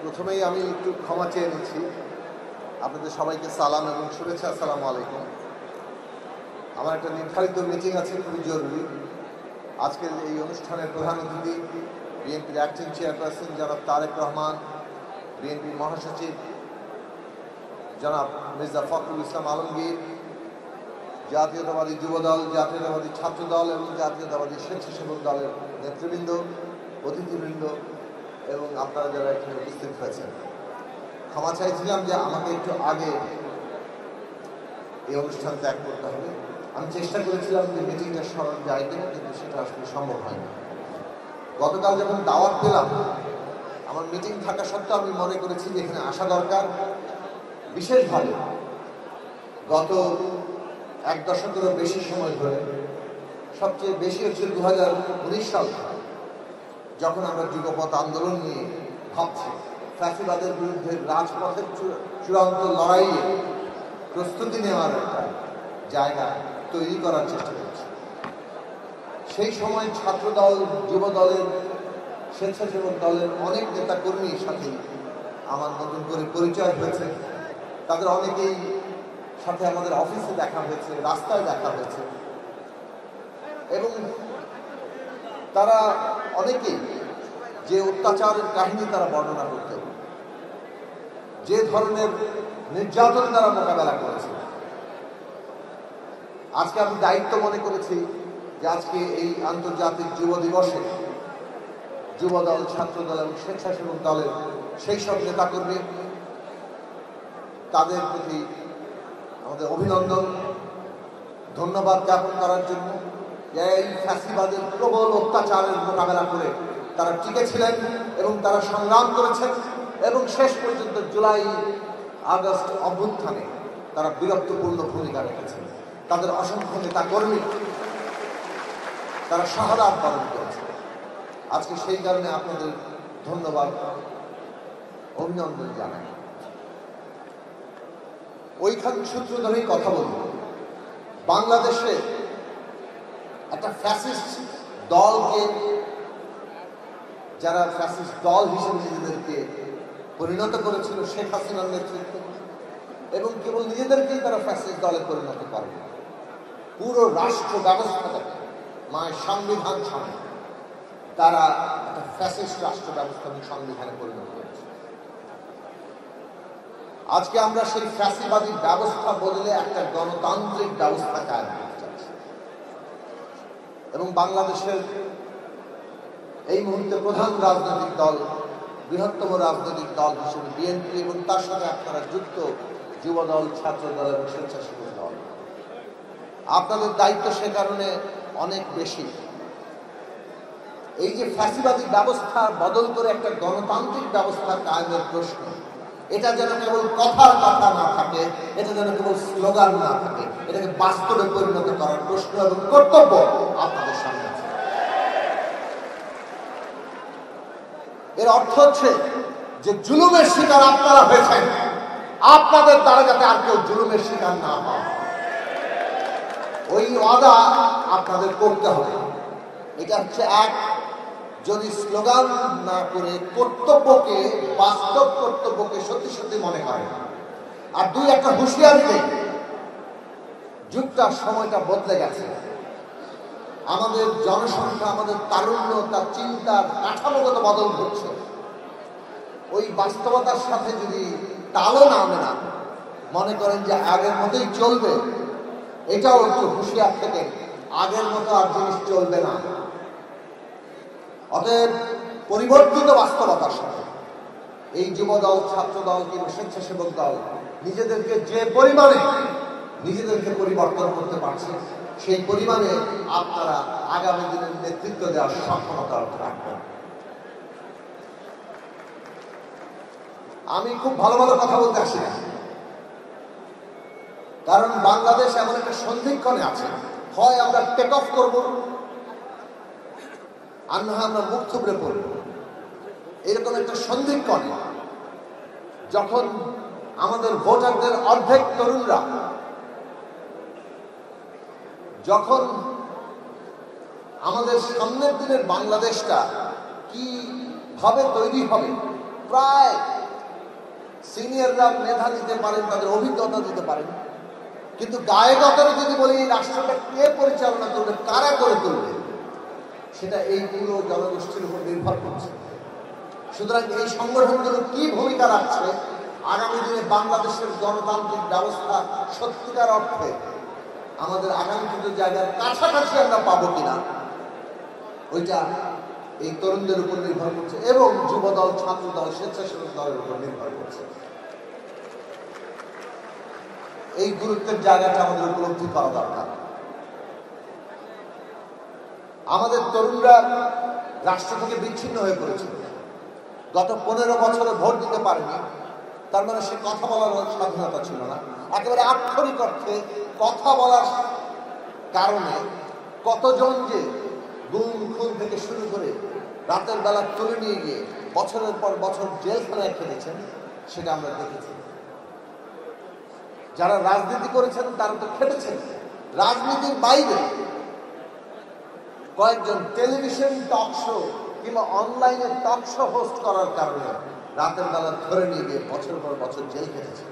প্রথমেই আমি একটু ক্ষমা চেয়ে নিচ্ছি আপনাদের সবাইকে সালাম এবং শুভেচ্ছা। আসসালামু আলাইকুম। আমার একটা নির্ধারিত মিটিং আছে, খুবই জরুরি। আজকের এই অনুষ্ঠানের প্রধান অতিথি বিএনপির অ্যাক্টিং চেয়ারপারসন জনাব তারেক রহমান, বিএনপির মহাসচিব জনাব মির্জা ফখরুল ইসলাম আলমগীর, জাতীয়তাবাদী যুবদল, জাতীয়তাবাদী ছাত্রদল এবং জাতীয়তাবাদী স্বেচ্ছাসেবক দলের নেতৃবৃন্দ, অতিথিবৃন্দ এবং আপনারা যারা এখানে উপস্থিত হয়েছেন, ক্ষমা চাইছিলাম যে আমাকে একটু আগে এই অনুষ্ঠান ত্যাগ করতে হবে। আমি চেষ্টা করেছিলাম যে মিটিংটা সরল যায় কিনা, কিন্তু সেটা আসলে সম্ভব হয়নি। গতকাল যখন দাওয়াত পেলাম, আমার মিটিং থাকা সত্ত্বেও আমি মনে করেছি যে এখানে আসা দরকার। বিশেষভাবে গত এক দশকেরও বেশি সময় ধরে, সবচেয়ে বেশি হচ্ছে 2019 সাল, যখন আমরা যুগপৎ আন্দোলন নিয়ে ভাবছি, ফ্যাসিবাদের বিরুদ্ধে রাজপথের চূড়ান্ত লড়াইয়ে প্রস্তুতি নেওয়ার একটা জায়গা তৈরি করার চেষ্টা করছি। সেই সময় ছাত্রদল, যুবদলের, স্বেচ্ছাসেবক দলের অনেক নেতাকর্মীর সাথে আমার নতুন করে পরিচয় হয়েছে। তাদের অনেকেই সাথে আমাদের অফিসে দেখা হয়েছে, রাস্তায় দেখা হয়েছে, এবং তারা অনেকেই যে অত্যাচারের কাহিনী তারা বর্ণনা করতেন, যে ধরনের নির্যাতন তারা মোকাবেলা করেছে, আজকে আমি দায়িত্ব মনে করেছি যে আজকে এই আন্তর্জাতিক যুব দিবসে যুবদল, ছাত্রদল এবং স্বেচ্ছাসেবক দলের সেই সব নেতাকর্মী, তাদের প্রতি আমাদের অভিনন্দন, ধন্যবাদ জ্ঞাপন করার জন্য। এই ফ্যাসিবাদের প্রবল অত্যাচারের মোকাবেলা করে তারা টিকেছিলেন এবং তারা সংগ্রাম করেছেন এবং শেষ পর্যন্ত জুলাই আগস্ট অভ্যুত্থানে তারা বীরত্বপূর্ণ ভূমিকা রেখেছেন। তাদের অসংখ্য নেতা কর্মী তারা শাহাদাত বরণ করেছে। আজকে সেই কারণে আপনাদের ধন্যবাদ, অভিনন্দন জানাই। ওইখান সূত্র ধরেই কথা বলব। বাংলাদেশে একটা ফ্যাসিস্ট দলকে, যারা ফ্যাসিস্ট দল হিসেবে নিজেদেরকে পরিণত করেছিল শেখ হাসিনার নেতৃত্বে, এবং কেবল নিজেদেরকেই তারা ফ্যাসিস্ট দলে পরিণত করে, পুরো রাষ্ট্র ব্যবস্থাটাকে, মায়ের সংবিধান সামনে তারা একটা ফ্যাসিস্ট রাষ্ট্র ব্যবস্থা এবং সংবিধানে পরিণত করেছে। আজকে আমরা সেই ফ্যাসিবাদী ব্যবস্থা বদলে একটা গণতান্ত্রিক ব্যবস্থা কায়েম করতে চাচ্ছি, এবং বাংলাদেশের এই মুহূর্তে প্রধান রাজনৈতিক দল, বৃহত্তম রাজনৈতিক দল হিসেবে বিএনপি এবং তার সাথে আপনারা যুক্ত যুবদল, ছাত্রদল এবং স্বেচ্ছাসেবক দল, আপনাদের দায়িত্ব সে কারণে অনেক বেশি। এই যে ফ্যাসিবাদী ব্যবস্থা বদল করে একটা গণতান্ত্রিক ব্যবস্থা কায়েমের প্রশ্ন, এটা যেন কেবল কথার কথা না থাকে, এটা যেন কেবল স্লোগান না থাকে, এটাকে বাস্তবে পরিণত করার প্রশ্ন এবং কর্তব্য আপনাদের সামনে আছে। এর অর্থ হচ্ছে যে জুলুমের শিকার আপনারা হয়েছেন, আপনাদের দ্বারা যাতে আর কেউ জুলুমের শিকার না হয়, ওই ওয়াদা আপনাদের করতে হবে। এটা হচ্ছে এক, যদি স্লোগান না করে কর্তব্যকে, বাস্তব কর্তব্যকে সত্যি সত্যি মনে করেন। আর দুই, একটা হুঁশিয়ারি দেয়, যুগটা, সময়টা বদলে গেছে। আমাদের জনসংখ্যা, আমাদের তারুণ্য, তার চিন্তার কাঠামোগত বদল ঘটছে। ওই বাস্তবতার সাথে যদি তালও না মেলান, মনে করেন যে আগের মতোই চলবে, এটাও একটু হুঁশিয়ার থেকে, আগের মতো আর জিনিস চলবে না। অতএব পরিবর্তিত বাস্তবতার সাথে এই যুবদল, ছাত্রদল কিংবা স্বেচ্ছাসেবক দল নিজেদেরকে যে পরিমাণে নিজেদেরকে পরিবর্তন করতে পারছে, সেই পরিমাণে আপনারা আগামী দিনের নেতৃত্ব দেওয়ার সক্ষমতা রাখবেন। আমি খুব ভালো ভালো কথা বলতে আসি না, কারণ বাংলাদেশ এমন একটা সন্ধিক্ষণে আছে, হয় আমরা টেক অফ করবো, আর না আমরা মুখ থুবড়ে পড়ব। এরকম একটা সন্ধিক্ষণে যখন আমাদের ভোটারদের অর্ধেক তরুণরা, যখন আমাদের সামনের দিনের বাংলাদেশটা কিভাবে তৈরি হবে প্রায় সিনিয়ররা মেধা দিতে পারেন, তাদের অভিজ্ঞতা দিতে পারেন, কিন্তু গায়েগতরে যদি বলি এই রাষ্ট্রটা কে পরিচালনা করবে, কারা করে তুলবে, সেটা এই পুরো জনগোষ্ঠীর উপর নির্ভর করছে। সুতরাং এই সংগঠনগুলো কি ভূমিকা রাখছে আগামী দিনে বাংলাদেশের গণতান্ত্রিক ব্যবস্থা সত্যিকার অর্থে আমাদের আকাঙ্ক্ষিত জায়গার কাছাকাছি আমরা পাবো কিনা, ওইটা এই তরুণদের উপর নির্ভর করছে এবং যুবদল, ছাত্রদল, স্বেচ্ছাসেবক দলের উপর নির্ভর করছে। এই গুরুত্বের জায়গাটা আমাদের উপলব্ধি করা দরকার। আমাদের তরুণরা রাষ্ট্র থেকে বিচ্ছিন্ন হয়ে পড়েছে। গত 15 বছরে ভোট দিতে পারেনি, তার মানে সে কথা বলার স্বাধীনতা ছিল না। একেবারে আক্ষরিক অর্থে কথা বলার কারণে কতজন যে গুম খুন থেকে শুরু করে রাতের বেলা তুলে নিয়ে গিয়ে বছরের পর বছর জেলখানায় খেলেছেন, সেটা আমরা দেখেছি। যারা রাজনীতি করেছেন তারা তো খেটেছেন। রাজনীতির বাইরে কয়েকজন টেলিভিশন টক শো কিংবা অনলাইনে টক শো হোস্ট করার কারণে রাতের বেলা ধরে নিয়ে গিয়ে বছর পর বছর জেল খেটেছে।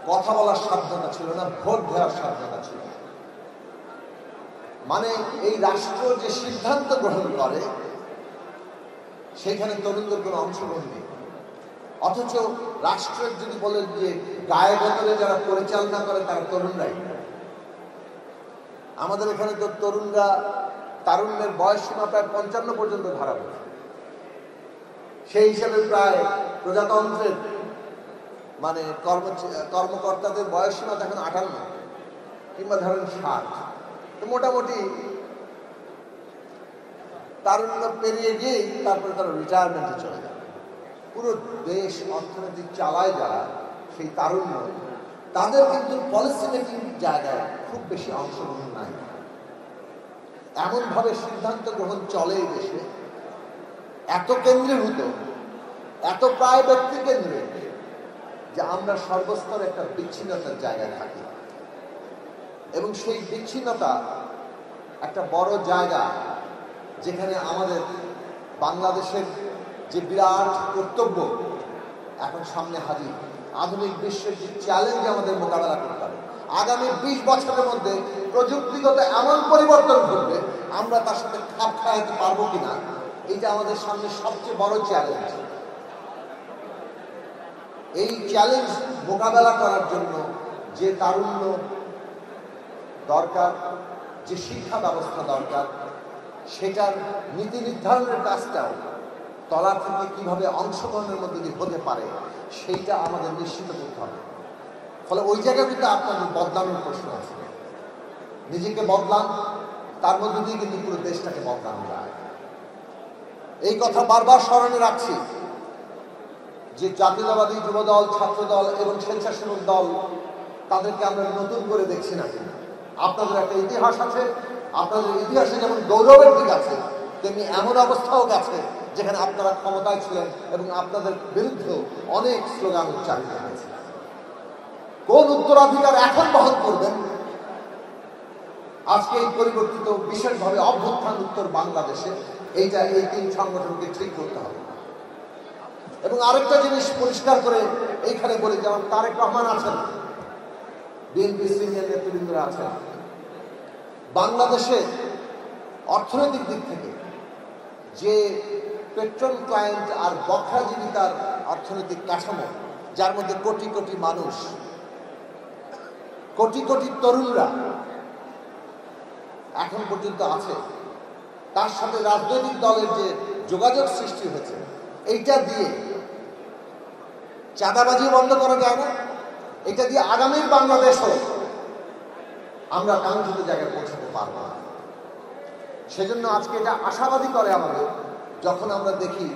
কথা বলার স্বাধীনতা ছিল না, ভোট দেওয়ার স্বাধীনতা ছিল। মানে এই রাষ্ট্র যে সিদ্ধান্ত গ্রহণ করে সেখানে তরুণদের কোনো অংশগ্রহণ নেই। অথচ রাষ্ট্রের যদি বলেন যে গায়ে গতরে যারা পরিচালনা করে তারা তরুণরাই। আমাদের এখানে তো তরুণরা, তারুণ্যের বয়স সীমা প্রায় 55 পর্যন্ত ধরা পড়ে। সেই হিসাবে প্রায় প্রজাতন্ত্রের মানে কর্মকর্তাদের বয়স সীমা এখন 58 কিংবা ধরেন 60। তো মোটামুটি তারুণ্য পেরিয়ে গিয়েই তারপরে তারা রিটায়ারমেন্টে চলে যায়। পুরো দেশ অর্থনীতি চালায় যারা, সেই তারুণ্য, তাদের কিন্তু পলিসি মেকিং জায়গায় খুব বেশি অংশগ্রহণ নাই। এমনভাবে সিদ্ধান্ত গ্রহণ চলে এই দেশে, এত কেন্দ্রীভূত, এত প্রায় ব্যক্তি কেন্দ্রে, যে আমরা সর্বস্তরে একটা বিচ্ছিন্নতার জায়গায় থাকি। এবং সেই বিচ্ছিন্নতা একটা বড় জায়গা, যেখানে আমাদের বাংলাদেশের যে বিরাট কর্তব্য এখন সামনে হাজির। আধুনিক বিশ্বের যে চ্যালেঞ্জ আমাদের মোকাবেলা করতে হবে, আগামী 20 বছরের মধ্যে প্রযুক্তিগত এমন পরিবর্তন ঘটবে, আমরা তার সাথে খাপ খাওয়াতে পারবো কিনা, এইটা আমাদের সামনে সবচেয়ে বড় চ্যালেঞ্জ। এই চ্যালেঞ্জ মোকাবেলা করার জন্য যে তারুণ্য দরকার, যে শিক্ষা ব্যবস্থা দরকার, সেটার নীতি নির্ধারণের কাজটাও তলা থেকে কিভাবে অংশগ্রহণের মধ্যে দিয়ে হতে পারে, সেইটা আমাদের নিশ্চিত করতে হবে। ফলে ওই জায়গায় কিন্তু আপনাদের বদলানোর প্রশ্ন আছে। নিজেকে বদলান, তার মধ্যে দিয়ে কিন্তু পুরো দেশটাকে বদলানো যায়। এই কথা বারবার স্মরণে রাখছি যে জাতীয়তাবাদী যুবদল, ছাত্রদল এবং স্বেচ্ছাসেবক দল, তাদেরকে আমরা নতুন করে দেখছি না। আপনাদের একটা ইতিহাস আছে, আপনাদের ইতিহাসে যেমন গৌরবের দিক আছে, তেমনি এমন অবস্থাও আছে যেখানে আপনারা ক্ষমতায় ছিলেন এবং আপনাদের বিরুদ্ধেও অনেক স্লোগান উচ্চারিত হয়েছে। কোন উত্তরাধিকার এখন বহন করবেন? আজকে এই পরিবর্তিত বিশেষভাবে অভ্যুত্থান উত্তর বাংলাদেশে এইটা এই 3 সংগঠনকে ঠিক করতে হবে। এবং আরেকটা জিনিস পরিষ্কার করে এইখানে বলি, যেমন তারেক রহমান আছেন, বিএনপি সিনিয়র নেতৃবৃন্দরা আছেন, বাংলাদেশে অর্থনৈতিক দিক থেকে যে পেট্রোল ক্লায়েন্ট আর বখরাজীবিতার অর্থনৈতিক কাঠামো, যার মধ্যে কোটি কোটি মানুষ, কোটি কোটি তরুণরা এখন পর্যন্ত আছে, তার সাথে রাজনৈতিক দলের যে যোগাযোগ সৃষ্টি হয়েছে, এইটা দিয়ে চাঁদাবাজি বন্ধ করা যায় না। এটা দিয়ে আগামীর বাংলাদেশও আমরা কাঙ্ক্ষিত জায়গায় পৌঁছাতে পারব না। সেজন্য আজকে এটা আশাবাদী করে আমাদের, যখন আমরা দেখি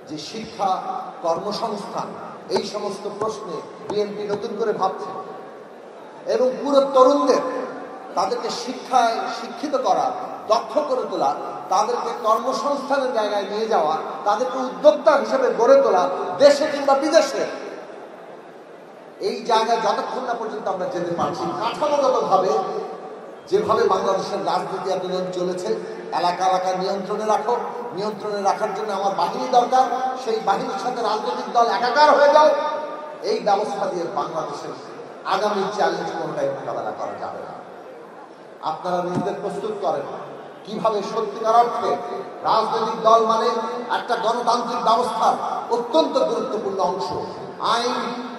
যে শিক্ষা, কর্মসংস্থান, এই সমস্ত প্রশ্নে বিএনপি নতুন করে ভাবছে এবং পুরো তরুণদের তাদেরকে শিক্ষায় শিক্ষিত করা, দক্ষ করে তোলা, তাদেরকে কর্মসংস্থানের জায়গায় নিয়ে যাওয়া, তাদেরকে উদ্যোক্তা হিসেবে গড়ে তোলা, দেশে কিংবা বিদেশে। এই জায়গায় যতক্ষণ না পর্যন্ত আমরা যেতে পারছি, কাঠামোগতভাবে যেভাবে বাংলাদেশের রাজনীতি এতদিন চলেছে, এলাকা এলাকা নিয়ন্ত্রণে রাখো, নিয়ন্ত্রণে রাখার জন্য আমার বাহিনী দরকার, সেই বাহিনীর সাথে রাজনৈতিক দল একাকার হয়ে যাও। এই ব্যবস্থা দিয়ে বাংলাদেশের আগামী চ্যালেঞ্জ কোনটাই মোকাবেলা করা যাবে না। আপনারা নিজেদের প্রস্তুত করেন কিভাবে সত্যিকার অর্থে রাজনৈতিক দল মানে একটা গণতান্ত্রিক ব্যবস্থার অত্যন্ত গুরুত্বপূর্ণ অংশ। আইন,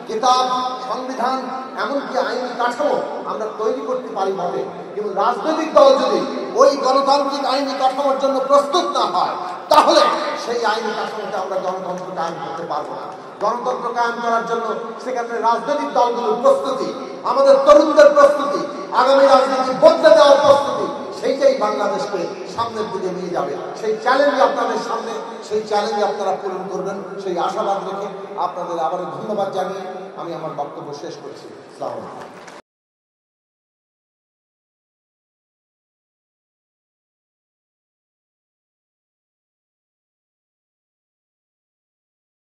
কিতাব, সংবিধান, এমনকি আইনি কাঠামো আমরা তৈরি করতে পারি বটে, কিন্তু রাজনৈতিক দল যদি ওই গণতান্ত্রিক আইনি কাঠামোর জন্য প্রস্তুত না হয়, তাহলে সেই আইনি কাঠামোতে আমরা গণতন্ত্র কায়েম করতে পারবো না। গণতন্ত্র কায়েম করার জন্য সেখানে রাজনৈতিক দলগুলোর প্রস্তুতি, আমাদের তরুণদের প্রস্তুতি, আগামী রাজনীতি বদলে দেওয়ার প্রস্তুতি, সেইটাই বাংলাদেশকে সামনের দিকে নিয়ে যাবে। সেই চ্যালেঞ্জ আপনাদের সামনে, সেই চ্যালেঞ্জ আপনারা পূরণ করবেন, সেই আশাবাদ রেখে আপনাদের আবারও ধন্যবাদ জানিয়ে আমি আমার বক্তব্য শেষ করছি। আসসালামু আলাইকুম।